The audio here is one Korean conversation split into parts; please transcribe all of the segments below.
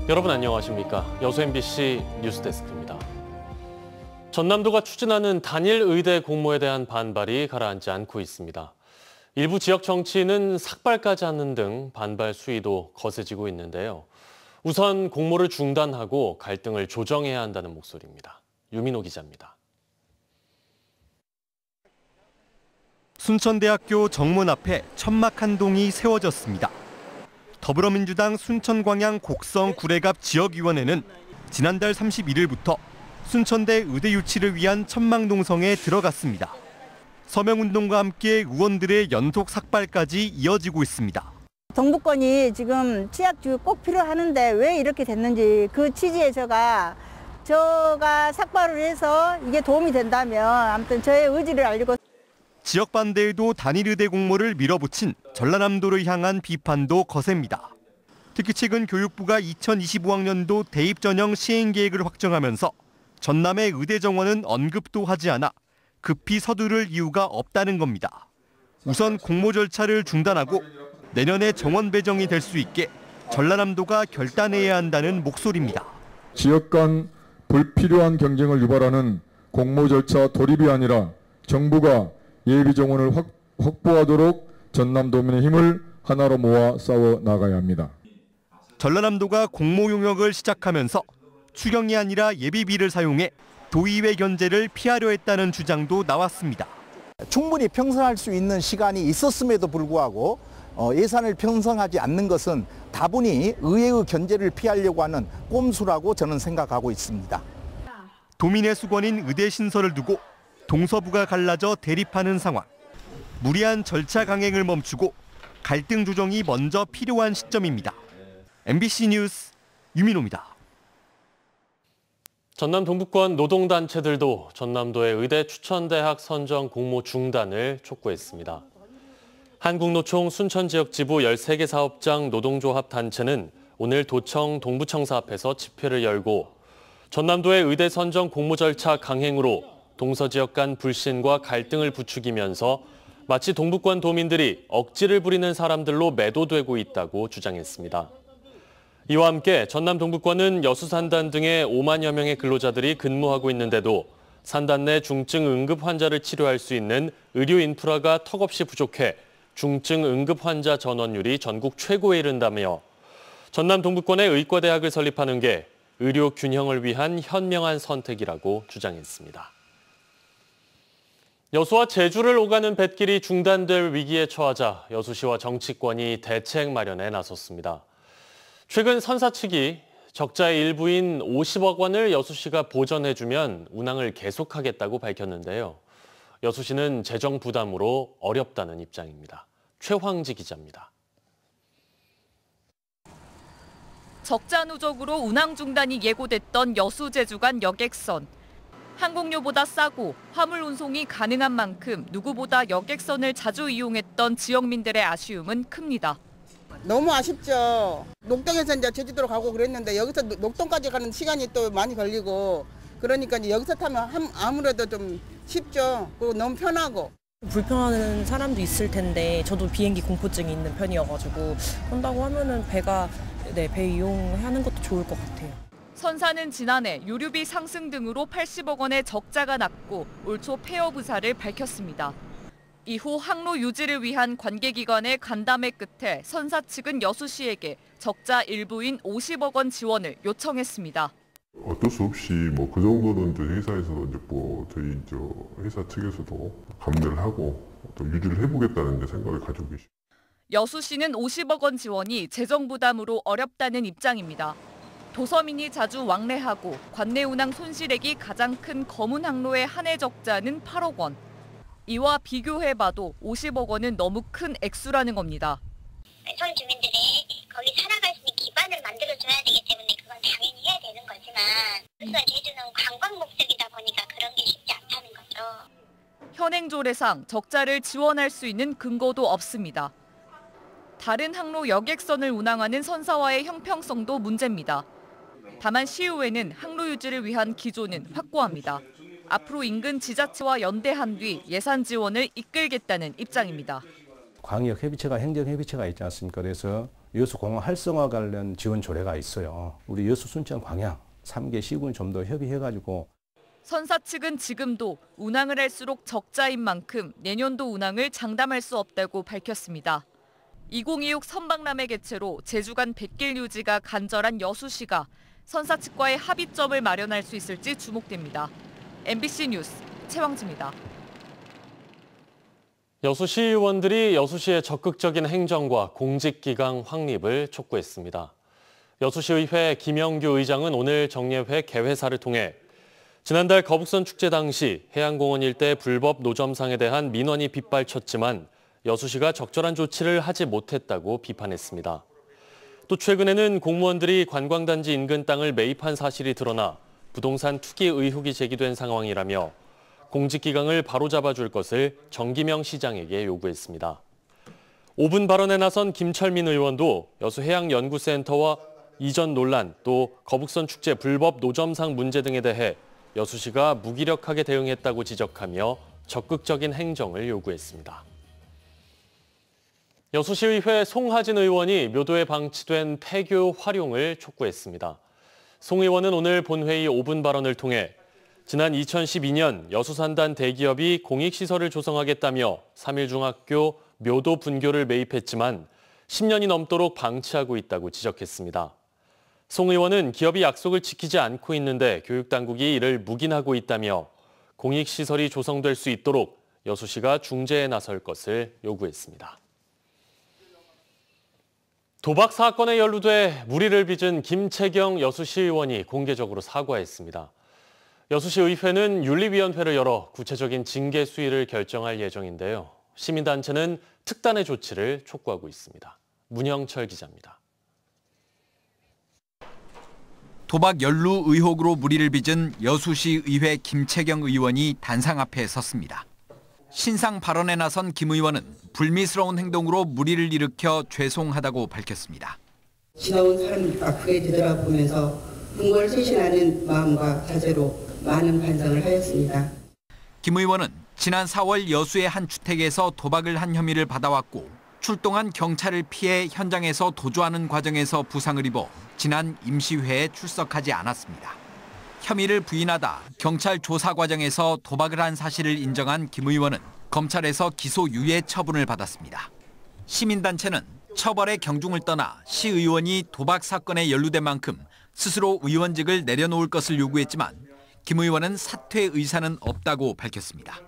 여러분 안녕하십니까? 여수 MBC 뉴스데스크입니다. 전남도가 추진하는 단일 의대 공모에 대한 반발이 가라앉지 않고 있습니다. 일부 지역 정치인은 삭발까지 하는 등 반발 수위도 거세지고 있는데요. 우선 공모를 중단하고 갈등을 조정해야 한다는 목소리입니다. 유민호 기자입니다. 순천대학교 정문 앞에 천막 한 동이 세워졌습니다. 더불어민주당 순천광양 곡성 구례갑 지역위원회는 지난달 31일부터 순천대 의대 유치를 위한 천막 농성에 들어갔습니다. 서명운동과 함께 의원들의 연속 삭발까지 이어지고 있습니다. 동부권이 지금 치약주 꼭 필요하는데 왜 이렇게 됐는지 그 취지에 제가 삭발을 해서 이게 도움이 된다면 아무튼 저의 의지를 알리고. 지역 반대에도 단일 의대 공모를 밀어붙인 전라남도를 향한 비판도 거셉니다. 특히 최근 교육부가 2025학년도 대입 전형 시행 계획을 확정하면서 전남의 의대 정원은 언급도 하지 않아 급히 서두를 이유가 없다는 겁니다. 우선 공모 절차를 중단하고 내년에 정원 배정이 될 수 있게 전라남도가 결단해야 한다는 목소리입니다. 지역 간 불필요한 경쟁을 유발하는 공모 절차 돌입이 아니라 정부가 예비 정원을 확보하도록 전남도민의 힘을 하나로 모아 싸워 나가야 합니다. 전라남도가 공모 용역을 시작하면서 추경이 아니라 예비비를 사용해 도의회 견제를 피하려 했다는 주장도 나왔습니다. 충분히 편성할 수 있는 시간이 있었음에도 불구하고 예산을 편성하지 않는 것은 다분히 의회의 견제를 피하려고 하는 꼼수라고 저는 생각하고 있습니다. 도민의 수건인 의대 신설을 두고 동서부가 갈라져 대립하는 상황. 무리한 절차 강행을 멈추고 갈등 조정이 먼저 필요한 시점입니다. MBC 뉴스 유민호입니다. 전남 동부권 노동단체들도 전남도의 의대 추천대학 선정 공모 중단을 촉구했습니다. 한국노총 순천지역지부 13개 사업장 노동조합 단체는 오늘 도청 동부청사 앞에서 집회를 열고 전남도의 의대 선정 공모 절차 강행으로 동서지역 간 불신과 갈등을 부추기면서 마치 동부권 도민들이 억지를 부리는 사람들로 매도되고 있다고 주장했습니다. 이와 함께 전남 동부권은 여수 산단 등의 5만여 명의 근로자들이 근무하고 있는데도 산단 내 중증 응급 환자를 치료할 수 있는 의료 인프라가 턱없이 부족해 중증 응급 환자 전원율이 전국 최고에 이른다며 전남 동부권에 의과대학을 설립하는 게 의료 균형을 위한 현명한 선택이라고 주장했습니다. 여수와 제주를 오가는 뱃길이 중단될 위기에 처하자 여수시와 정치권이 대책 마련에 나섰습니다. 최근 선사 측이 적자의 일부인 50억 원을 여수시가 보전해주면 운항을 계속하겠다고 밝혔는데요. 여수시는 재정 부담으로 어렵다는 입장입니다. 최황지 기자입니다. 적자 누적으로 운항 중단이 예고됐던 여수 제주 간 여객선. 항공료보다 싸고 화물 운송이 가능한 만큼 누구보다 여객선을 자주 이용했던 지역민들의 아쉬움은 큽니다. 너무 아쉽죠. 녹동에서 이제 제주도로 가고 그랬는데 여기서 녹동까지 가는 시간이 또 많이 걸리고 그러니까 이제 여기서 타면 아무래도 좀 쉽죠. 그리고 너무 편하고. 불편한 사람도 있을 텐데 저도 비행기 공포증이 있는 편이어가지고 그런다고 하면은 배 이용하는 것도 좋을 것 같아요. 선사는 지난해 유류비 상승 등으로 80억 원의 적자가 났고 올 초 폐업 의사를 밝혔습니다. 이후 항로 유지를 위한 관계기관의 간담회 끝에 선사 측은 여수시에게 적자 일부인 50억 원 지원을 요청했습니다. 어쩔 수 없이 그 정도는 이제 회사에서 저희 회사 측에서도 감내를 하고 또 유지를 해보겠다는 생각을 가지고 계십니다. 여수시는 50억 원 지원이 재정 부담으로 어렵다는 입장입니다. 도서민이 자주 왕래하고 관내 운항 손실액이 가장 큰 검은 항로의 한 해 적자는 8억 원. 이와 비교해봐도 50억 원은 너무 큰 액수라는 겁니다. 서울 주민들이 거기 살아갈 수 있는 기반을 만들어줘야 되기 때문에 그건 당연히 해야 되는 거지만 우선 제주는 관광 목적이다 보니까 그런 게 쉽지 않다는 거죠. 현행 조례상 적자를 지원할 수 있는 근거도 없습니다. 다른 항로 여객선을 운항하는 선사와의 형평성도 문제입니다. 다만 시의회는 항로 유지를 위한 기조는 확고합니다. 앞으로 인근 지자체와 연대한 뒤 예산 지원을 이끌겠다는 입장입니다. 광역협의체가 행정협의체가 있지 않습니까? 그래서 여수공항 활성화 관련 지원 조례가 있어요. 우리 여수 순천 광양 3개 시군이 좀 더 협의해가지고. 선사 측은 지금도 운항을 할수록 적자인 만큼 내년도 운항을 장담할 수 없다고 밝혔습니다. 2026 선박람회 개최로 제주간 백길 유지가 간절한 여수시가 선사 측과의 합의점을 마련할 수 있을지 주목됩니다. MBC 뉴스 최왕지입니다. 여수시 의원들이 여수시의 적극적인 행정과 공직기강 확립을 촉구했습니다. 여수시의회 김영규 의장은 오늘 정례회 개회사를 통해 지난달 거북선 축제 당시 해양공원 일대 불법 노점상에 대한 민원이 빗발쳤지만 여수시가 적절한 조치를 하지 못했다고 비판했습니다. 또 최근에는 공무원들이 관광단지 인근 땅을 매입한 사실이 드러나 부동산 투기 의혹이 제기된 상황이라며 공직기강을 바로잡아줄 것을 정기명 시장에게 요구했습니다. 5분 발언에 나선 김철민 의원도 여수해양연구센터와 이전 논란, 또 거북선 축제 불법 노점상 문제 등에 대해 여수시가 무기력하게 대응했다고 지적하며 적극적인 행정을 요구했습니다. 여수시의회 송하진 의원이 묘도에 방치된 폐교 활용을 촉구했습니다. 송 의원은 오늘 본회의 5분 발언을 통해 지난 2012년 여수산단 대기업이 공익시설을 조성하겠다며 3일중학교 묘도 분교를 매입했지만 10년이 넘도록 방치하고 있다고 지적했습니다. 송 의원은 기업이 약속을 지키지 않고 있는데 교육당국이 이를 묵인하고 있다며 공익시설이 조성될 수 있도록 여수시가 중재에 나설 것을 요구했습니다. 도박 사건에 연루돼 무리를 빚은 김채경 여수시 의원이 공개적으로 사과했습니다. 여수시의회는 윤리위원회를 열어 구체적인 징계 수위를 결정할 예정인데요. 시민단체는 특단의 조치를 촉구하고 있습니다. 문형철 기자입니다. 도박 연루 의혹으로 무리를 빚은 여수시 의회 김채경 의원이 단상 앞에 섰습니다. 신상 발언에 나선 김 의원은 불미스러운 행동으로 무리를 일으켜 죄송하다고 밝혔습니다. 지나온 삶 앞에 되돌아보면서 궁궐 쇄신하는 마음과 자세로 많은 반성을 하였습니다. 김 의원은 지난 4월 여수의 한 주택에서 도박을 한 혐의를 받아왔고 출동한 경찰을 피해 현장에서 도주하는 과정에서 부상을 입어 지난 임시회에 출석하지 않았습니다. 혐의를 부인하다 경찰 조사 과정에서 도박을 한 사실을 인정한 김 의원은 검찰에서 기소유예 처분을 받았습니다. 시민단체는 처벌의 경중을 떠나 시의원이 도박 사건에 연루된 만큼 스스로 의원직을 내려놓을 것을 요구했지만 김 의원은 사퇴 의사는 없다고 밝혔습니다.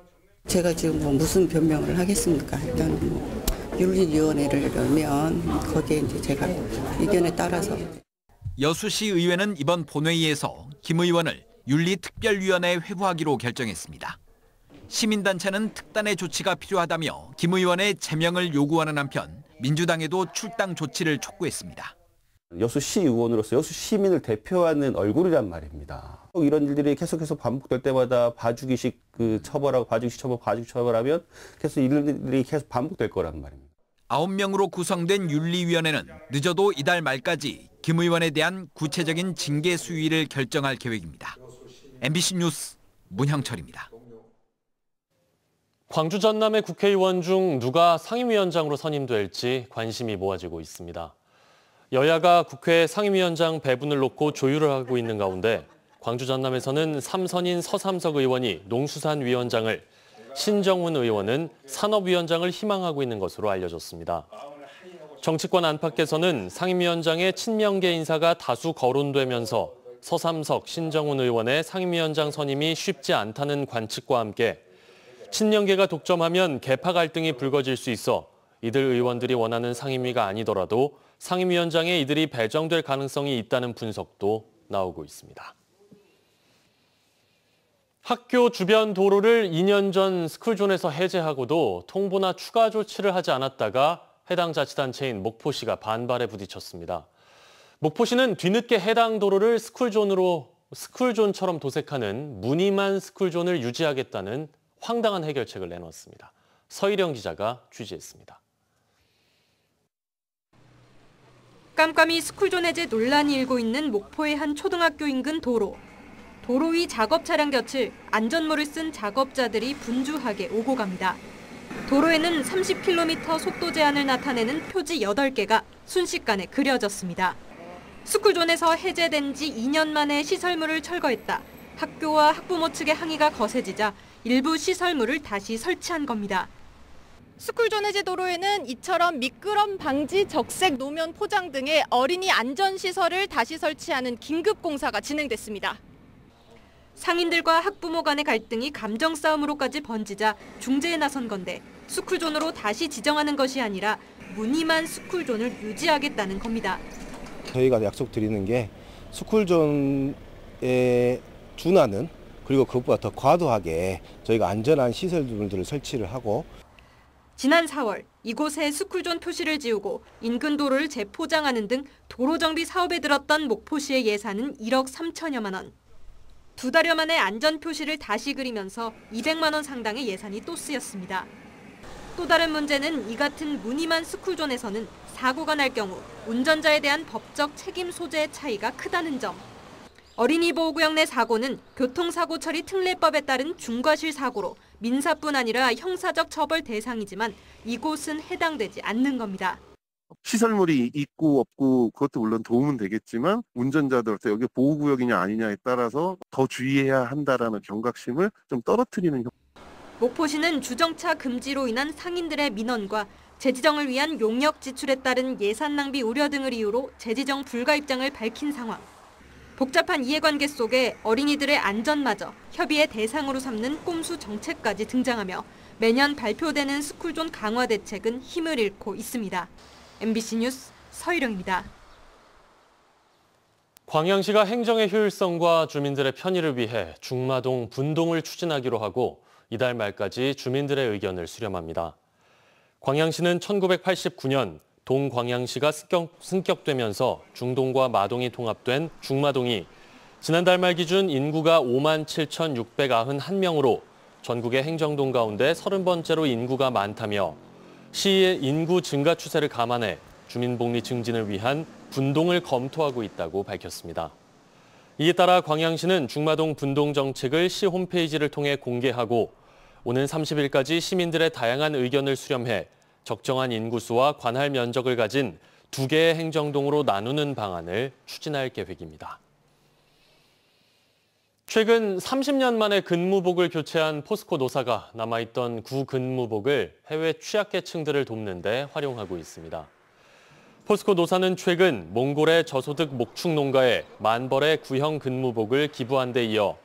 제가 지금 무슨 변명을 하겠습니까? 일단 윤리위원회를 열면 거기에 이제 제가 의견에 따라서. 여수시 의회는 이번 본회의에서 김 의원을 윤리특별위원회에 회부하기로 결정했습니다. 시민단체는 특단의 조치가 필요하다며 김 의원의 제명을 요구하는 한편 민주당에도 출당 조치를 촉구했습니다. 여수시 의원으로서 여수 시민을 대표하는 얼굴이란 말입니다. 이런 일들이 계속해서 반복될 때마다 봐주기식 처벌하고 봐주기식 처벌하면 계속 일들이 계속 반복될 거란 말입니다. 9명으로 구성된 윤리위원회는 늦어도 이달 말까지 김 의원에 대한 구체적인 징계 수위를 결정할 계획입니다. MBC 뉴스 문형철입니다. 광주 전남의 국회의원 중 누가 상임위원장으로 선임될지 관심이 모아지고 있습니다. 여야가 국회 상임위원장 배분을 놓고 조율을 하고 있는 가운데 광주 전남에서는 삼선인 서삼석 의원이 농수산위원장을, 신정훈 의원은 산업위원장을 희망하고 있는 것으로 알려졌습니다. 정치권 안팎에서는 상임위원장의 친명계 인사가 다수 거론되면서 서삼석, 신정훈 의원의 상임위원장 선임이 쉽지 않다는 관측과 함께 친명계가 독점하면 계파 갈등이 불거질 수 있어 이들 의원들이 원하는 상임위가 아니더라도 상임위원장에 이들이 배정될 가능성이 있다는 분석도 나오고 있습니다. 학교 주변 도로를 2년 전 스쿨존에서 해제하고도 통보나 추가 조치를 하지 않았다가 해당 자치단체인 목포시가 반발에 부딪혔습니다. 목포시는 뒤늦게 해당 도로를 스쿨존처럼 도색하는 무늬만 스쿨존을 유지하겠다는 황당한 해결책을 내놓았습니다. 서희령 기자가 취재했습니다. 깜깜이 스쿨존 해제 논란이 일고 있는 목포의 한 초등학교 인근 도로. 도로 위 작업 차량 곁을 안전모를 쓴 작업자들이 분주하게 오고 갑니다. 도로에는 30km 속도 제한을 나타내는 표지 8개가 순식간에 그려졌습니다. 스쿨존에서 해제된 지 2년 만에 시설물을 철거했다. 학교와 학부모 측의 항의가 거세지자 일부 시설물을 다시 설치한 겁니다. 스쿨존 해제 도로에는 이처럼 미끄럼 방지, 적색 노면 포장 등의 어린이 안전시설을 다시 설치하는 긴급 공사가 진행됐습니다. 상인들과 학부모 간의 갈등이 감정 싸움으로까지 번지자 중재에 나선 건데 스쿨존으로 다시 지정하는 것이 아니라 무늬만 스쿨존을 유지하겠다는 겁니다. 저희가 약속드리는 게 스쿨존에 준하는 그리고 그것보다 더 과도하게 저희가 안전한 시설들을 설치를 하고 지난 4월 이곳에 스쿨존 표시를 지우고 인근 도로를 재포장하는 등 도로 정비 사업에 들었던 목포시의 예산은 1억 3천여만 원. 2달여 만에 안전 표시를 다시 그리면서 200만 원 상당의 예산이 또 쓰였습니다. 또 다른 문제는 이 같은 무늬만 스쿨존에서는 사고가 날 경우 운전자에 대한 법적 책임 소재의 차이가 크다는 점. 어린이 보호구역 내 사고는 교통사고 처리 특례법에 따른 중과실 사고로 민사뿐 아니라 형사적 처벌 대상이지만 이곳은 해당되지 않는 겁니다. 시설물이 있고 없고 그것도 물론 도움은 되겠지만 운전자들한테 여기 보호구역이냐 아니냐에 따라서 더 주의해야 한다라는 경각심을 좀 떨어뜨리는. 목포시는 주정차 금지로 인한 상인들의 민원과 재지정을 위한 용역 지출에 따른 예산 낭비 우려 등을 이유로 재지정 불가 입장을 밝힌 상황. 복잡한 이해관계 속에 어린이들의 안전마저 협의의 대상으로 삼는 꼼수 정책까지 등장하며 매년 발표되는 스쿨존 강화 대책은 힘을 잃고 있습니다. MBC 뉴스 서희령입니다. 광양시가 행정의 효율성과 주민들의 편의를 위해 중마동 분동을 추진하기로 하고 이달 말까지 주민들의 의견을 수렴합니다. 광양시는 1989년 동광양시가 승격되면서 중동과 마동이 통합된 중마동이 지난달 말 기준 인구가 57,691명으로 전국의 행정동 가운데 30번째로 인구가 많다며 시의 인구 증가 추세를 감안해 주민복리 증진을 위한 분동을 검토하고 있다고 밝혔습니다. 이에 따라 광양시는 중마동 분동 정책을 시 홈페이지를 통해 공개하고 오는 30일까지 시민들의 다양한 의견을 수렴해 적정한 인구수와 관할 면적을 가진 2개의 행정동으로 나누는 방안을 추진할 계획입니다. 최근 30년 만에 근무복을 교체한 포스코 노사가 남아있던 구근무복을 해외 취약계층들을 돕는 데 활용하고 있습니다. 포스코 노사는 최근 몽골의 저소득 목축 농가에 10,000벌의 구형 근무복을 기부한 데 이어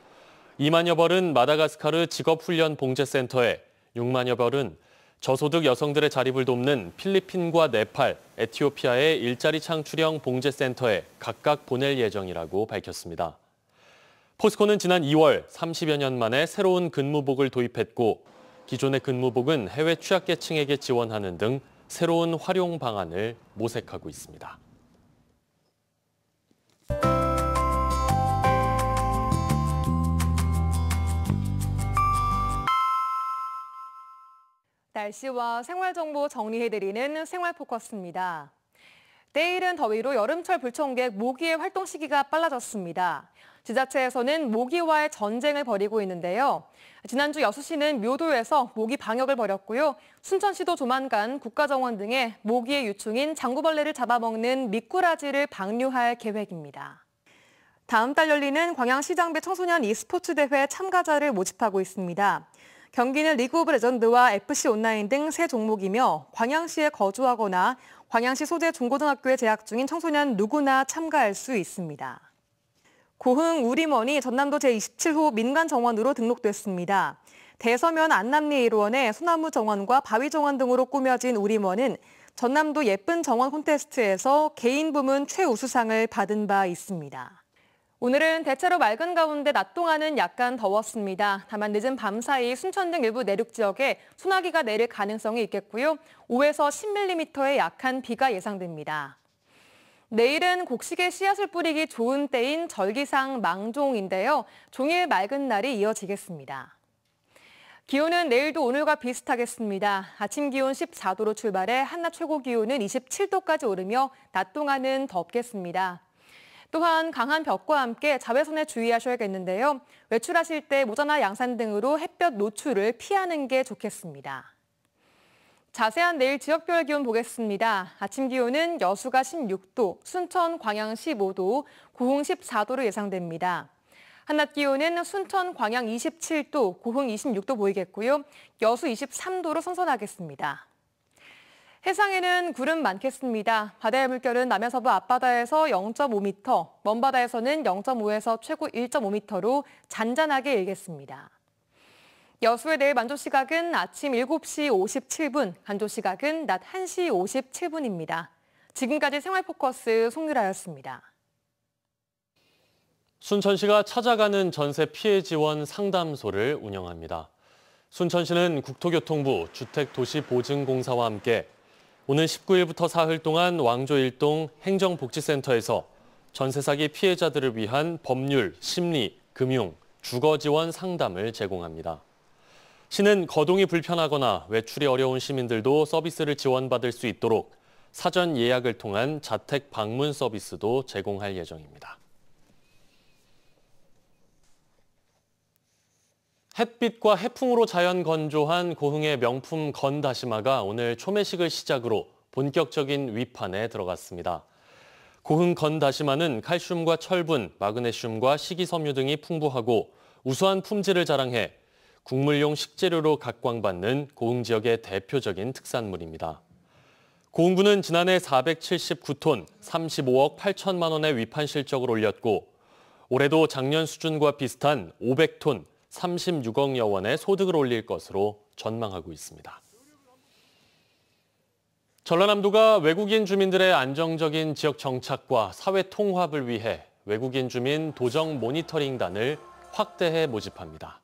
20,000여 벌은 마다가스카르 직업훈련 봉제센터에 60,000여 벌은 저소득 여성들의 자립을 돕는 필리핀과 네팔, 에티오피아의 일자리 창출형 봉제센터에 각각 보낼 예정이라고 밝혔습니다. 포스코는 지난 2월 30여 년 만에 새로운 근무복을 도입했고 기존의 근무복은 해외 취약계층에게 지원하는 등 새로운 활용 방안을 모색하고 있습니다. 날씨와 생활정보 정리해드리는 생활포커스입니다. 내일은 더위로 여름철 불청객 모기의 활동 시기가 빨라졌습니다. 지자체에서는 모기와의 전쟁을 벌이고 있는데요. 지난주 여수시는 묘도에서 모기 방역을 벌였고요. 순천시도 조만간 국가정원 등에 모기의 유충인 장구벌레를 잡아먹는 미꾸라지를 방류할 계획입니다. 다음 달 열리는 광양시장배 청소년 e스포츠 대회 참가자를 모집하고 있습니다. 경기는 리그 오브 레전드와 FC 온라인 등 세 종목이며 광양시에 거주하거나 광양시 소재 중고등학교에 재학 중인 청소년 누구나 참가할 수 있습니다. 고흥 우리먼이 전남도 제27호 민간정원으로 등록됐습니다. 대서면 안남리 1호원의 소나무 정원과 바위 정원 등으로 꾸며진 우리먼은 전남도 예쁜 정원 콘테스트에서 개인 부문 최우수상을 받은 바 있습니다. 오늘은 대체로 맑은 가운데 낮 동안은 약간 더웠습니다. 다만 늦은 밤 사이 순천 등 일부 내륙 지역에 소나기가 내릴 가능성이 있겠고요. 5에서 10mm의 약한 비가 예상됩니다. 내일은 곡식에 씨앗을 뿌리기 좋은 때인 절기상 망종인데요. 종일 맑은 날이 이어지겠습니다. 기온은 내일도 오늘과 비슷하겠습니다. 아침 기온 14도로 출발해 한낮 최고 기온은 27도까지 오르며 낮 동안은 덥겠습니다. 또한 강한 볕과 함께 자외선에 주의하셔야겠는데요. 외출하실 때 모자나 양산 등으로 햇볕 노출을 피하는 게 좋겠습니다. 자세한 내일 지역별 기온 보겠습니다. 아침 기온은 여수가 16도, 순천, 광양 15도, 고흥 14도로 예상됩니다. 한낮 기온은 순천, 광양 27도, 고흥 26도 보이겠고요. 여수 23도로 선선하겠습니다. 해상에는 구름 많겠습니다. 바다의 물결은 남해서부 앞바다에서 0.5m, 먼바다에서는 0.5에서 최고 1.5m로 잔잔하게 일겠습니다. 여수의 내일 만조 시각은 아침 7시 57분, 간조 시각은 낮 1시 57분입니다. 지금까지 생활포커스 송유라였습니다. 순천시가 찾아가는 전세 피해 지원 상담소를 운영합니다. 순천시는 국토교통부 주택도시보증공사와 함께 오는 19일부터 사흘 동안 왕조 1동 행정복지센터에서 전세 사기 피해자들을 위한 법률, 심리, 금융, 주거 지원 상담을 제공합니다. 시는 거동이 불편하거나 외출이 어려운 시민들도 서비스를 지원받을 수 있도록 사전 예약을 통한 자택 방문 서비스도 제공할 예정입니다. 햇빛과 해풍으로 자연 건조한 고흥의 명품 건다시마가 오늘 초매식을 시작으로 본격적인 위판에 들어갔습니다. 고흥 건다시마는 칼슘과 철분, 마그네슘과 식이섬유 등이 풍부하고 우수한 품질을 자랑해 국물용 식재료로 각광받는 고흥 지역의 대표적인 특산물입니다. 고흥군은 지난해 479톤, 35억 8천만 원의 위판 실적을 올렸고 올해도 작년 수준과 비슷한 500톤, 36억여 원의 소득을 올릴 것으로 전망하고 있습니다. 전라남도가 외국인 주민들의 안정적인 지역 정착과 사회 통합을 위해 외국인 주민 도정 모니터링단을 확대해 모집합니다.